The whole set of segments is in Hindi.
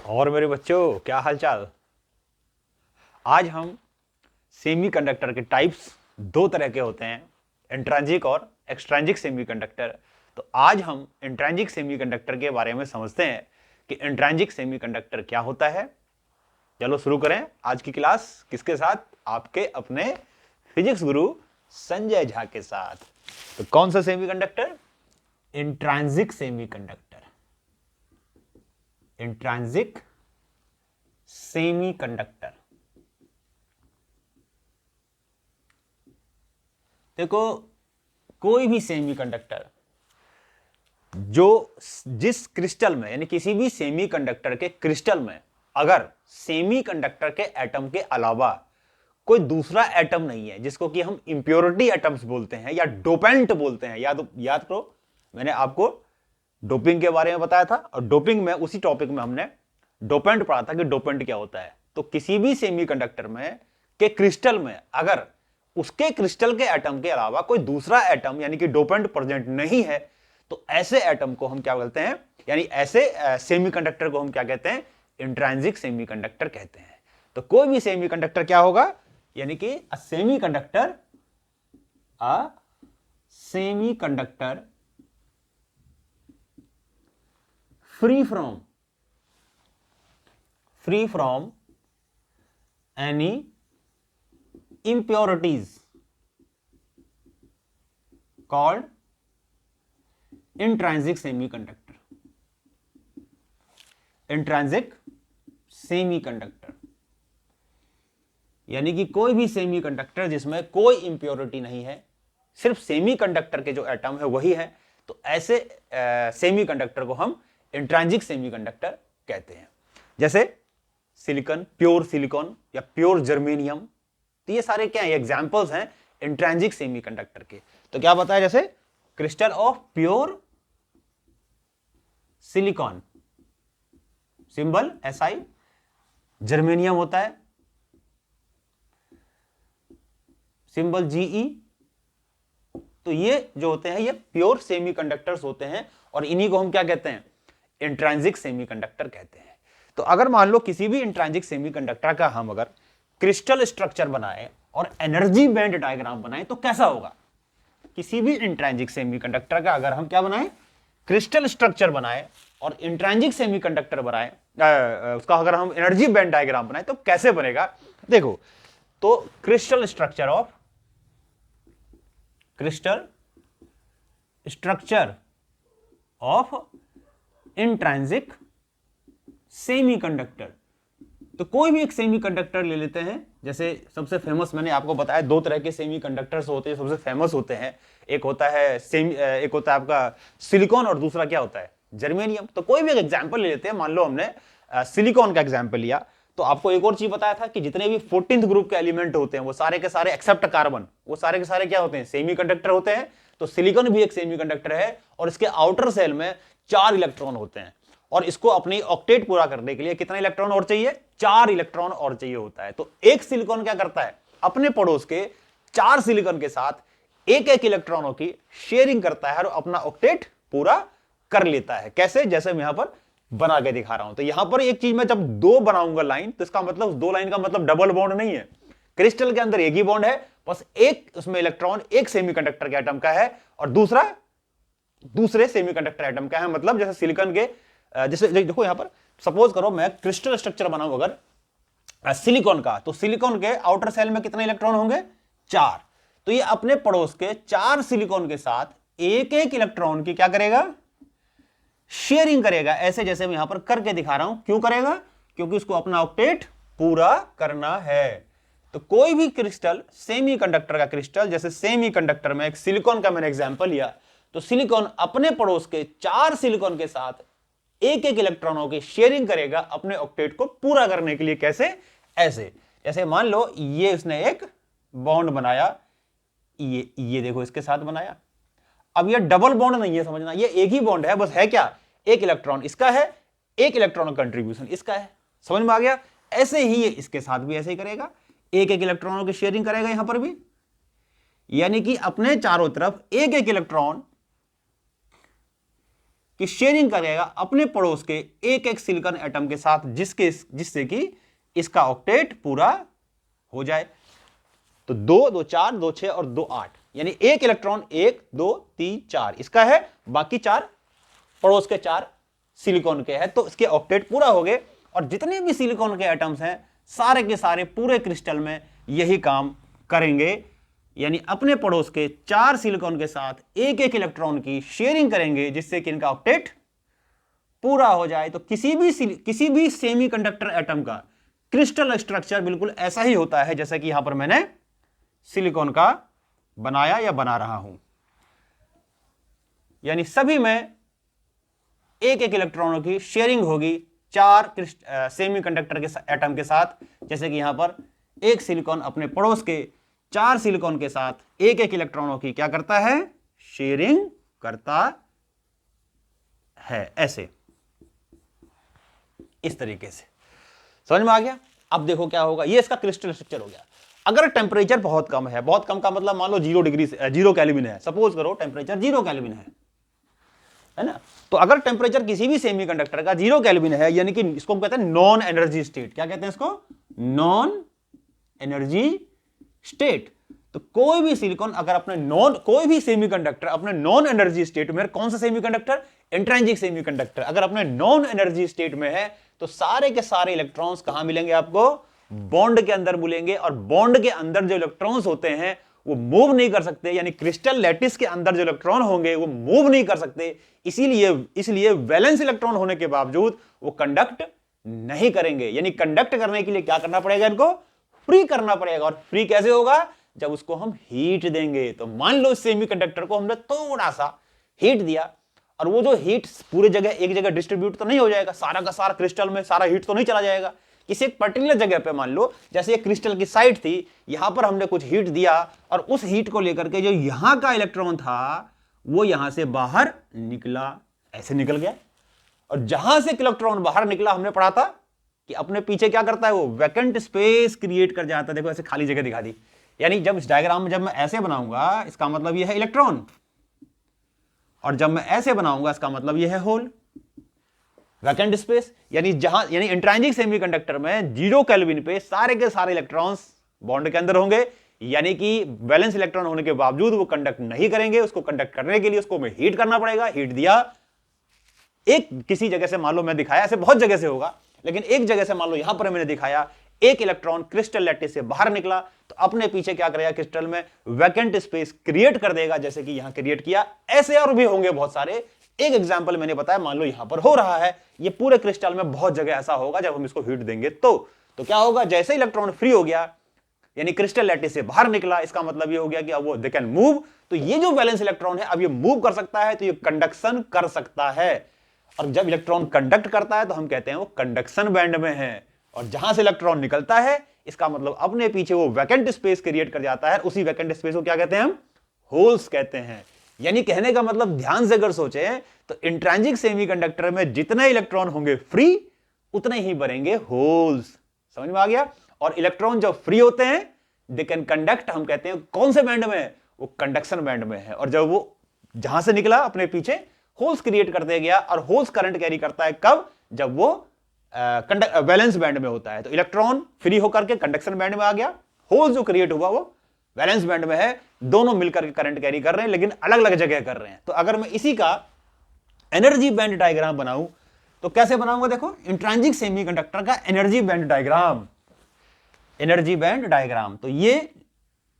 और मेरे बच्चों क्या हालचाल। आज हम सेमीकंडक्टर के टाइप्स दो तरह के होते हैं, इंट्रिंसिक और एक्सट्रिंसिक सेमीकंडक्टर। तो आज हम इंट्रिंसिक सेमीकंडक्टर के बारे में समझते हैं कि इंट्रिंसिक सेमीकंडक्टर क्या होता है। चलो शुरू करें आज की क्लास किसके साथ? आपके अपने फिजिक्स गुरु संजय झा के साथ। तो कौन सा semiconductor? Intrinsic semiconductor. Intrinsic semiconductor. देखो, कोई भी सेमीकंडक्टर जो जिस क्रिस्टल में यानी किसी भी सेमीकंडक्टर के क्रिस्टल में अगर सेमीकंडक्टर के एटम के अलावा कोई दूसरा एटम नहीं है, जिसको कि हम इंप्योरिटी एटम्स बोलते हैं या डोपेंट बोलते हैं। याद करो, मैंने आपको डोपिंग के बारे में बताया था और डोपिंग में उसी टॉपिक में हमने डोपेंट पढ़ा था कि डोपेंट क्या होता है। तो किसी भी सेमीकंडक्टर में के क्रिस्टल में अगर उसके क्रिस्टल के एटम के अलावा कोई दूसरा एटम यानी कि डोपेंट प्रेजेंट नहीं है, तो ऐसे एटम को हम क्या बोलते हैं, यानी ऐसे सेमीकंडक्टर को हम क्या कहते हैं? इंट्रिंसिक सेमीकंडक्टर कहते हैं। तो कोई भी सेमीकंडक्टर क्या होगा, यानी कि अ semiconductor free from any impurities called intrinsic semiconductor। Intrinsic semiconductor यानी कि कोई भी सेमीकंडक्टर जिसमें कोई इंप्योरिटी नहीं है, सिर्फ सेमीकंडक्टर के जो एटम है वही है, तो ऐसे सेमीकंडक्टर को हम इंट्रिंसिक सेमीकंडक्टर कहते हैं। जैसे सिलिकॉन, प्योर सिलिकॉन या प्योर जर्मेनियम, तो ये सारे क्या है? एग्जांपल्स हैं इंट्रिंसिक सेमीकंडक्टर के। तो क्या बताया? जैसे crystal of pure silicon, symbol SI, germanium होता है सिंबल GE। तो ये जो होते हैं ये प्योर सेमीकंडक्टर्स होते हैं और इन्हीं को हम क्या कहते हैं? इंट्रिंसिक सेमीकंडक्टर कहते हैं। तो अगर मान लो किसी भी इंट्रिंसिक सेमीकंडक्टर का हम अगर क्रिस्टल स्ट्रक्चर बनाए और एनर्जी बैंड डायग्राम बनाए तो कैसा होगा? किसी भी इंट्रिंसिक सेमीकंडक्टर का अगर हम क्या बनाए? क्रिस्टल स्ट्रक्चर बनाए और इंट्रिंसिक सेमीकंडक्टर बनाए, उसका अगर हम एनर्जी बैंड डायग्राम बनाए तो कैसे बनेगा? देखो, तो crystal structure of intrinsic semiconductor. तो कोई भी एक सेमीकंडक्टर ले लेते हैं। जैसे सबसे फेमस मैंने आपको बताया, दो तरह के सेमीकंडक्टर्स होते हैं, सबसे फेमस होते हैं। एक होता है आपका सिलिकॉन और दूसरा क्या होता है? जर्मेनियम। तो कोई भी एक एग्जांपल ले लेते हैं। मान लो हमने सिलिकॉन का एग्जांपल लिया, तो आपको एक और चीज बताया था कि जितने भी 14th ग्रुप के एलिमेंट होते हैं वो सारे के सारे एक्सेप्ट कार्बन, वो सारे के सारे क्या होते हैं? सेमीकंडक्टर होते हैं। तो सिलिकॉन भी एक सेमीकंडक्टर है और इसके आउटर सेल में 4 इलेक्ट्रॉन होते हैं और इसको अपनी ऑक्टेट पूरा करने के लिए कितना इलेक्ट्रॉन और चाहिए? 4 इलेक्ट्रॉन और चाहिए होता है। तो एक सिलिकॉन क्या करता है? अपने पड़ोस के 4 सिलिकॉन के साथ एक एक इलेक्ट्रॉनों की शेयरिंग करता है और अपना ऑक्टेट पूरा कर लेता है। कैसे? जैसे मैं यहां पर बना के दिखा रहा हूं। तो यहां पर एक चीज मैं जब दो बनाऊंगा लाइन, तो इसका मतलब दो लाइन का मतलब डबल बॉन्ड नहीं है। क्रिस्टल के अंदर एक ही बॉन्ड है, बस एक उसमें इलेक्ट्रॉन एक सेमीकंडक्टर के एटम का है और दूसरा दूसरे सेमीकंडक्टर एटम का है। मतलब जैसे सिलिकॉन के जैसे देखो यहां पर सपोज करो मैं क्रिस्टल स्ट्रक्चर बनाऊं अगर सिलिकॉन का, तो सिलिकॉन के आउटर सेल में कितने इलेक्ट्रॉन होंगे? 4। तो ये अपने पड़ोस के 4 सिलिकॉन के साथ एक एक इलेक्ट्रॉन की क्या करेगा? शेयरिंग करेगा। ऐसे जैसे मैं यहां पर करके दिखा रहा हूं। क्यों करेगा? क्योंकि उसको अपना ऑक्टेट पूरा करना है। तो कोई भी क्रिस्टल, सेमीकंडक्टर का क्रिस्टल, जैसे सेमीकंडक्टर में एक सिलिकॉन का मैंने एग्जांपल लिया, तो सिलिकॉन अपने पड़ोस के 4 सिलिकॉन के साथ एक एक इलेक्ट्रॉनों की शेयरिंग करेगा अपने ऑक्टेट को पूरा करने के लिए। कैसे? ऐसे जैसे मान लो ये उसने एक बॉन्ड बनाया, ये देखो इसके साथ बनाया। अब ये डबल बॉन्ड नहीं है, समझना, ये एक ही बॉन्ड है, बस है क्या? एक इलेक्ट्रॉन इसका है, एक इलेक्ट्रॉन कंट्रीब्यूशन इसका है। समझ में आ गया? ऐसे ही ये इसके साथ भी ऐसे ही करेगा, एक एक इलेक्ट्रॉनों की शेयरिंग करेगा यहां पर भी। यानी कि अपने चारों तरफ एक एक इलेक्ट्रॉन कि शेयरिंग करेगा अपने पड़ोस के एक एक सिलिकॉन एटम के साथ, जिससे कि इसका ऑक्टेट पूरा हो जाए। तो 2 2 4 2 6 और 2 8, यानी एक इलेक्ट्रॉन 1 2 3 4 इसका है, बाकी 4 पड़ोस के 4 सिलिकॉन के है, तो इसके ऑक्टेट पूरा हो गए। और जितने भी सिलिकॉन के एटम्स हैं सारे के सारे पूरे क्रिस्टल में यही काम करेंगे, यानी अपने पड़ोस के 4 सिलिकॉन के साथ एक एक इलेक्ट्रॉन की शेयरिंग करेंगे, जिससे कि इनका ऑक्टेट पूरा हो जाए। तो किसी भी सेमीकंडक्टर एटम का क्रिस्टल स्ट्रक्चर बिल्कुल ऐसा ही होता है जैसा कि यहां पर मैंने सिलिकॉन का बनाया या बना रहा हूं, यानी सभी में एक एक इलेक्ट्रॉनों की शेयरिंग होगी 4 सेमीकंडक्टर के एटम के साथ, जैसे कि यहां पर एक सिलिकॉन अपने पड़ोस के 4 सिलिकॉन के साथ एक एक इलेक्ट्रॉनों की क्या करता है, शेयरिंग करता है, ऐसे इस तरीके से। समझ में आ गया? अब देखो क्या होगा, ये इसका क्रिस्टल स्ट्रक्चर हो गया। अगर टेम्परेचर बहुत कम है, बहुत कम का मतलब मान लो 0 केल्विन है, सपोज करो टेम्परेचर 0 केल्विन है ना, तो अगर टेम्परेचर किसी भी सेमीकंडक्टर का 0 केल्विन है, यानी कि इसको हम कहते हैं नॉन एनर्जी स्टेट। क्या कहते हैं इसको? Non energy state. तो कोई भी सिलिकॉन अगर कोई भी सेमीकंडक्टर अपने नॉन एनर्जी स्टेट में, कौन सा सेमीकंडक्टर? इंट्रिंसिक सेमीकंडक्टर, अगर अपने नॉन एनर्जी स्टेट में है तो सारे के सारे इलेक्ट्रॉन्स कहां मिलेंगे आपको? बॉन्ड के अंदर मिलेंगे। और बॉन्ड के अंदर जो इलेक्ट्रॉन्स होते हैं वो मूव नहीं कर सकते, यानी क्रिस्टल लैटिस के अंदर जो इलेक्ट्रॉन होंगे वो मूव नहीं कर सकते, इसीलिए वैलेंस इलेक्ट्रॉन होने के बावजूद वो कंडक्ट नहीं करेंगे। यानी कंडक्ट करने के लिए क्या करना पड़ेगा? इनको फ्री करना पड़ेगा। और फ्री कैसे होगा? जब उसको हम हीट देंगे। तो मान लो सेमीकंडक्टर को हमने थोड़ा सा हीट दिया, और वो जो हीट पूरे जगह एक जगह डिस्ट्रीब्यूट तो नहीं हो जाएगा, सारा का सारा क्रिस्टल में सारा हीट तो नहीं चला जाएगा। किसी एक पर्टिकुलर जगह पे मान लो, जैसे ये क्रिस्टल की साइड थी, यहां पर हमने कुछ हीट दिया, और उस हीट को लेकर के जो यहां का इलेक्ट्रॉन था वो यहां से बाहर निकला, ऐसे निकल गया। और जहां से इलेक्ट्रॉन बाहर निकला, हमने पढ़ा था कि अपने पीछे क्या करता है, वो वैकेंट स्पेस क्रिएट कर जाता है। देखो ऐसे खाली जगह दिखा दी, यानी जब इस डायग्राम में जब मैं ऐसे बनाऊंगा इसका मतलब ये है इलेक्ट्रॉन, और जब मैं ऐसे बनाऊंगा इसका मतलब ये है होल, वैकेंट स्पेस। यानी इंट्रिंसिक सेमीकंडक्टर में 0 केल्विन पे सारे के सारे इलेक्ट्रॉन्स बॉन्ड के अंदर होंगे, यानी कि वैलेंस इलेक्ट्रॉन होने के बावजूद वो कंडक्ट नहीं करेंगे। उसको कंडक्ट करने के लिए उसको हमें हीट करना पड़ेगा। हीट दिया, एक किसी जगह से मान लो मैं दिखाया, ऐसे बहुत जगह से होगा, लेकिन एक जगह से मान लो यहां पर मैंने दिखाया, एक इलेक्ट्रॉन क्रिस्टल लैटिस से बाहर निकला, तो अपने पीछे क्या करेगा, क्रिस्टल में वैकेंट स्पेस क्रिएट कर देगा, जैसे कि यहां क्रिएट किया। ऐसे और भी होंगे बहुत सारे। एक एग्जांपल मैंने बताया, मान लो यहां पर हो रहा है, ये पूरे क्रिस्टल में बहुत जगह ऐसा होगा जब हम इसको हीट देंगे तो क्या होगा, जैसे इलेक्ट्रॉन फ्री हो गया, यानी क्रिस्टल लैटिस से बाहर निकला, इसका मतलब ये हो गया कि अब वो दे कैन मूव। तो ये जो वैलेंस इलेक्ट्रॉन है अब ये मूव कर सकता है, तो ये कंडक्शन कर सकता है। और जब इलेक्ट्रॉन कंडक्ट करता है तो हम कहते हैं वो कंडक्शन बैंड में है। और जहां से इलेक्ट्रॉन निकलता है, इसका मतलब अपने पीछे वो वैकेंट स्पेस क्रिएट कर जाता है। उसी वैकेंट स्पेस को क्या कहते हैं हम? होल्स कहते हैं। यानी कहने का मतलब, ध्यान से अगर सोचें तो इंट्रिंसिक सेमीकंडक्टर में जितने इलेक्ट्रॉन होंगे फ्री, उतने ही बनेंगे होल्स। समझ में आ गया? और इलेक्ट्रॉन जब फ्री होते हैं दे कैन कंडक्ट, हम कहते हैं कौन से बैंड में? वो कंडक्शन बैंड में है। और जब वो जहां से निकला अपने पीछे होल्स क्रिएट करते गया, और होल्स करंट कैरी करता है कब? जब वो वैलेंस बैंड में होता है। तो इलेक्ट्रॉन फ्री होकर के कंडक्शन बैंड में आ गया, होल्स जो क्रिएट हुआ वो वैलेंस बैंड में है। दोनों मिलकर के करंट कैरी कर रहे हैं, लेकिन अलग अलग जगह कर रहे हैं। तो अगर मैं इसी का एनर्जी बैंड डायग्राम बनाऊं तो कैसे बनाऊंगा? देखो, इंट्रिंसिक सेमीकंडक्टर का energy band diagram, energy band diagram. तो ये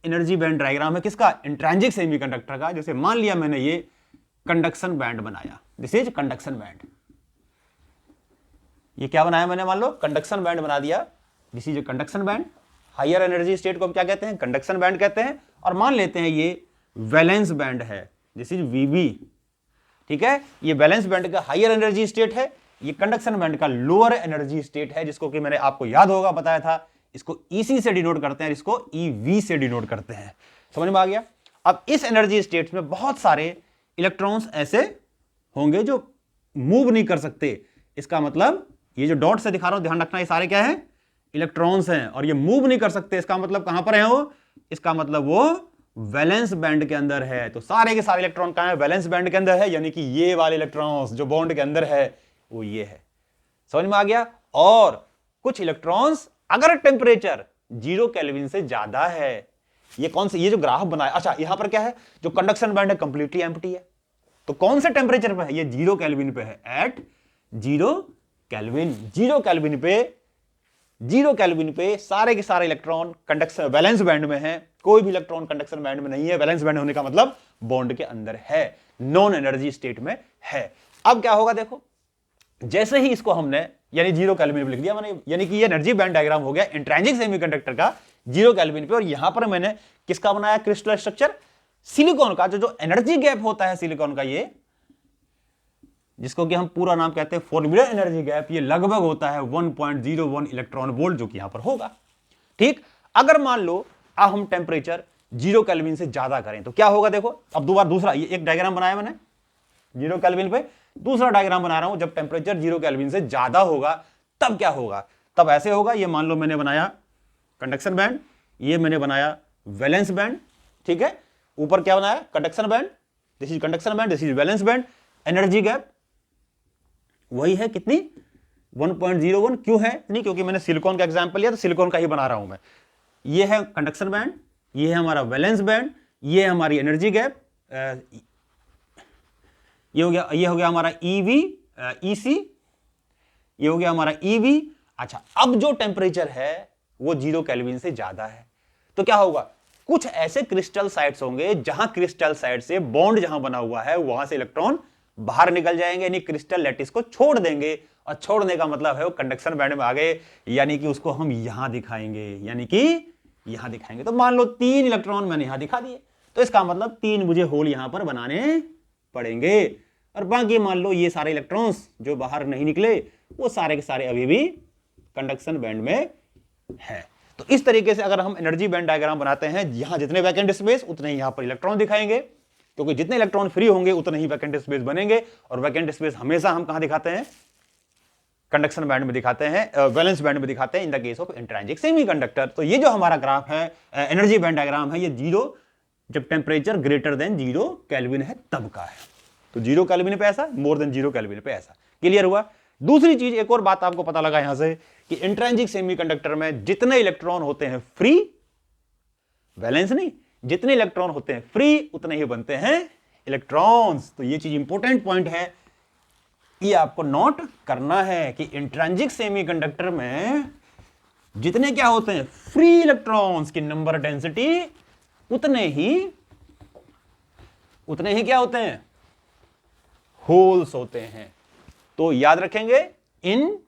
एनर्जी बैंड डायग्राम है किसका? इंट्रिंसिक सेमीकंडक्टर का। जैसे मान लिया मैंने ये कंडक्शन बैंड बनाया, दिस इज कंडक्शन बैंड। ये क्या बनाया मैंने? मान लो कंडक्शन बैंड बना दिया, this is conduction band. Higher energy state को हम क्या कहते हैं? कंडक्शन बैंड कहते हैं। और मान लेते हैं ये वैलेंस बैंड है, दिस इज वीबी। ठीक है, ये वैलेंस बैंड का हायर एनर्जी स्टेट है, ये कंडक्शन बैंड का लोअर एनर्जी स्टेट है, जिसको कि मैंने आपको याद होगा बताया था, इसको ईसी से डिनोट करते हैं, इसको ईवी से डिनोट करते हैं। समझ में आ गया? अब इस एनर्जी स्टेट में बहुत सारे इलेक्ट्रॉन्स ऐसे होंगे जो मूव नहीं कर सकते। इसका मतलब ये जो डॉट से दिखा रहा हूं, ध्यान रखना, ये सारे क्या है? इलेक्ट्रॉन्स हैं, और ये मूव नहीं कर सकते। इसका मतलब कहां पर है वो? इसका मतलब वो वैलेंस बैंड के अंदर है, तो सारे के सारे इलेक्ट्रॉन कहां है? वैलेंस बैंड के अंदर है, यानी कि ये वाले इलेक्ट्रॉन्स जो बॉन्ड के अंदर है वो ये है। समझ में आ गया? और कुछ इलेक्ट्रॉन्स अगर टेम्परेचर 0 केल्विन से ज्यादा है, ये कौन से, ये जो ग्राफ बनाया, अच्छा यहां पर क्या है, जो कंडक्शन बैंड है कंप्लीटली एम्प्टी है, तो कौन से टेम्परेचर पे है? ये 0 केल्विन पे है, एट 0 केल्विन। 0 केल्विन पे, 0 केल्विन पे सारे के सारे इलेक्ट्रॉन कंडक्शन वैलेंस बैंड में है, कोई भी इलेक्ट्रॉन कंडक्शन बैंड में नहीं है। वैलेंस बैंड होने का मतलब बॉन्ड के अंदर है, नॉन एनर्जी स्टेट में है। अब क्या होगा देखो, जैसे ही इसको हमने यानी 0 केल्विन पे लिख दिया मैंने, यानी कि ये एनर्जी बैंड डायग्राम हो गया इंट्रिंसिक सेमीकंडक्टर का 0 केल्विन पे। और यहां पर मैंने किसका बनाया क्रिस्टल स्ट्रक्चर? सिलिकॉन का। जो एनर्जी गैप होता है सिलिकॉन का, ये जिसको कि हम पूरा नाम कहते हैं फॉर्म्यूला एनर्जी गैप, ये लगभग होता है 1.01 इलेक्ट्रॉन वोल्ट, जो कि यहां पर होगा। ठीक, अगर मान लो अब हम टेम्परेचर 0 केल्विन से ज्यादा करें तो क्या होगा? देखो अब दोबारा दूसरा, ये एक डायग्राम बनाया मैंने 0 केल्विन पे, दूसरा डायग्राम बना रहा हूं जब टेम्परेचर 0 केल्विन से ज्यादा होगा तब क्या होगा? तब ऐसे होगा, ये मान लो मैंने बनाया कंडक्शन बैंड, ये मैंने बनाया वैलेंस बैंड, ठीक है, ऊपर क्या बनाया? Conduction band, this is conduction band, this is valence band. Energy gap वही है कितनी? 1.01। क्यों है नहीं? क्योंकि मैंने सिलिकॉन का एग्जांपल लिया तो सिलिकॉन का ही बना रहा हूं मैं। ये है कंडक्शन बैंड, ये है हमारा वैलेंस बैंड, ये है हमारी एनर्जी गैप, ये हो गया हमारा ईवी ईसी, ये हो गया हमारा ईवी। अच्छा, अब जो टेम्परेचर है वो 0 केल्विन से ज्यादा है तो क्या होगा? कुछ ऐसे क्रिस्टल साइट्स होंगे जहां क्रिस्टल साइट से बॉन्ड जहां बना हुआ है वहां से इलेक्ट्रॉन बाहर निकल जाएंगे, यानी क्रिस्टल लैटिस को छोड़ देंगे। और छोड़ने का मतलब है वो कंडक्शन बैंड में आ गए, यानी कि उसको हम यहां दिखाएंगे, यानी कि यहां दिखाएंगे। तो मान लो 3 इलेक्ट्रॉन मैंने यहां दिखा दिए, तो इसका मतलब 3 मुझे होल यहां पर बनाने पड़ेंगे। और बाकी मान लो ये सारे इलेक्ट्रॉन्स जो बाहर नहीं निकले वो सारे के सारे अभी भी कंडक्शन बैंड में है। तो इस तरीके से अगर हम एनर्जी बैंड डायग्राम बनाते हैं, यहां जितने वैकेंट स्पेस उतने ही यहां पर इलेक्ट्रॉन दिखाएंगे, क्योंकि जितने इलेक्ट्रॉन फ्री होंगे उतने ही वैकेंट स्पेस बनेंगे। और वैकेंट स्पेस हमेशा हम कहां दिखाते हैं? कंडक्शन बैंड में दिखाते हैं, वैलेंस बैंड में दिखाते हैं in the case of intrinsic semiconductor. तो ये जो हमारा ग्राफ है एनर्जी बैंड डायग्राम है, ये 0 जब टेम्परेचर ग्रेटर देन 0 केल्विन है तब का है। तो 0 केल्विन पे ऐसा, मोर देन 0 केल्विन पे ऐसा। क्लियर हुआ? दूसरी चीज, एक और बात आपको पता लगा यहां से कि इंट्रिंसिक सेमीकंडक्टर में जितने इलेक्ट्रॉन होते हैं फ्री, वैलेंस नहीं, जितने इलेक्ट्रॉन होते हैं फ्री उतने ही बनते हैं इलेक्ट्रॉन्स। तो ये चीज इंपॉर्टेंट पॉइंट है, ये आपको नोट करना है कि इंट्रिंसिक सेमीकंडक्टर में जितने क्या होते हैं फ्री इलेक्ट्रॉन्स की नंबर डेंसिटी उतने ही क्या होते हैं? होल्स होते हैं। तो याद रखेंगे, in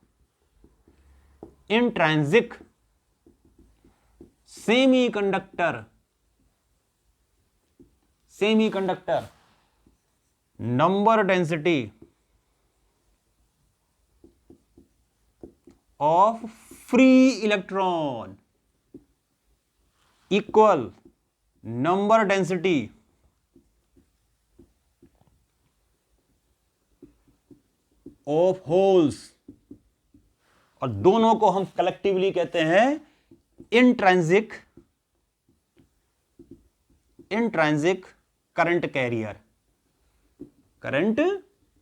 intrinsic semiconductor number density of free electron equal number density of holes, और दोनों को हम कलेक्टिवली कहते हैं इंट्रिंसिक करंट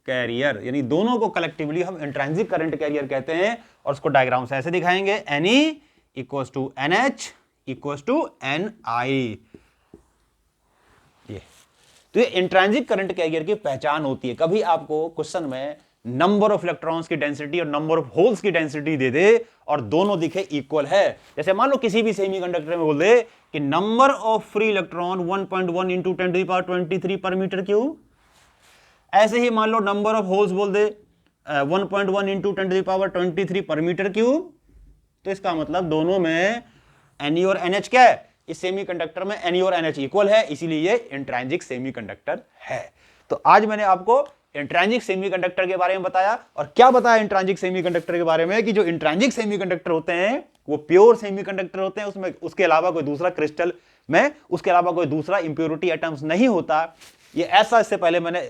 कैरियर, यानी दोनों को कलेक्टिवली हम इंट्रिंसिक करंट कैरियर कहते हैं। और उसको डायग्राम से ऐसे दिखाएंगे, Ne equals to NH equals to Ni। तो ये इंट्रिंसिक करंट कैरियर की पहचान होती है। कभी आपको क्वेश्चन में नंबर ऑफ इलेक्ट्रॉन्स की डेंसिटी और नंबर ऑफ होल्स की डेंसिटी दे दे और दोनों दिखे इक्वल है, जैसे मान लो किसी भी सेमीकंडक्टर में बोल दे कि number of free electron 1.1 into 10⁻23 पर मीटर क्यूब, ऐसे ही मान लो नंबर ऑफ होल्स बोल दे 1.1 इंटू 10⁻23 पर मीटर क्यूब। तो इसका मतलब दोनों में Ne और NH क्या है? इस सेमीकंडक्टर में Ne और NH इक्वल है, इसीलिए ये इंट्रिंसिक सेमीकंडक्टर है। तो आज मैंने आपको इंट्रिंसिक सेमीकंडक्टर के बारे में बताया। और क्या बताया इंट्रिंसिक सेमीकंडक्टर के बारे में? कि जो इंट्रिंसिक सेमीकंडक्टर होते हैं वो प्योर सेमीकंडक्टर होते हैं, उसमें उसके अलावा कोई दूसरा क्रिस्टल में उसके अलावा कोई दूसरा इंप्योरिटी एटम्स नहीं होता। ये ऐसा, इससे पहले मैंने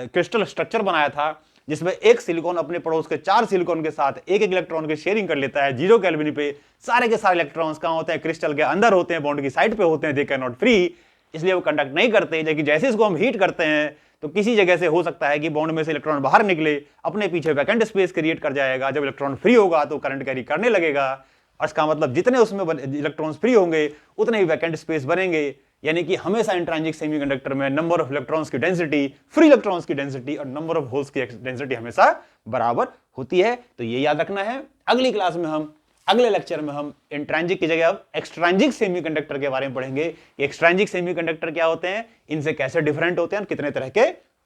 क्रिस्टल स्ट्रक्चर बनाया था जिसमें एक सिलिकॉन अपने पड़ोस के 4 सिलिकॉन के साथ एक इलेक्ट्रॉन के शेयरिंग कर लेता है 0 केल्विन पे। सारे के सारे इलेक्ट्रॉन्स कहां होते हैं? क्रिस्टल के अंदर होते हैं, बॉन्ड की साइड पे होते हैं, दे कैन नॉट फ्री। इसलिए वो कंडक्ट नहीं करते। लेकिन जैसे इसको हम हीट करते हैं तो किसी जगह से हो सकता है कि बॉन्ड में से इलेक्ट्रॉन बाहर निकले, अपने पीछे वैकेंट स्पेस क्रिएट कर जाएगा। जब इलेक्ट्रॉन फ्री होगा तो करंट कैरी करने लगेगा, और इसका मतलब जितने उसमें इलेक्ट्रॉन्स फ्री होंगे उतने ही वैकेंट स्पेस बनेंगे। यानी कि हमेशा इंट्रिंसिक सेमीकंडक्टर में नंबर ऑफ इलेक्ट्रॉन्स की डेंसिटी, फ्री इलेक्ट्रॉन्स की डेंसिटी और नंबर ऑफ होल्स की डेंसिटी हमेशा बराबर होती है। तो ये याद रखना है। अगली क्लास में हम, अगले लेक्चर में हम इंट्रिंसिक की जगह अब एक्सट्रिंसिक सेमीकंडक्टर के बारे में पढ़ेंगे। एक्सट्रिंसिक सेमीकंडक्टर क्या होते हैं, इनसे कैसे डिफरेंट होते हैं और कितने तरह के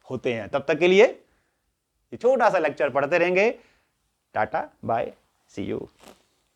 होते हैं। तब तक के लिए ये छोटा सा लेक्चर पढ़ते रहेंगे। Tata bye, see you.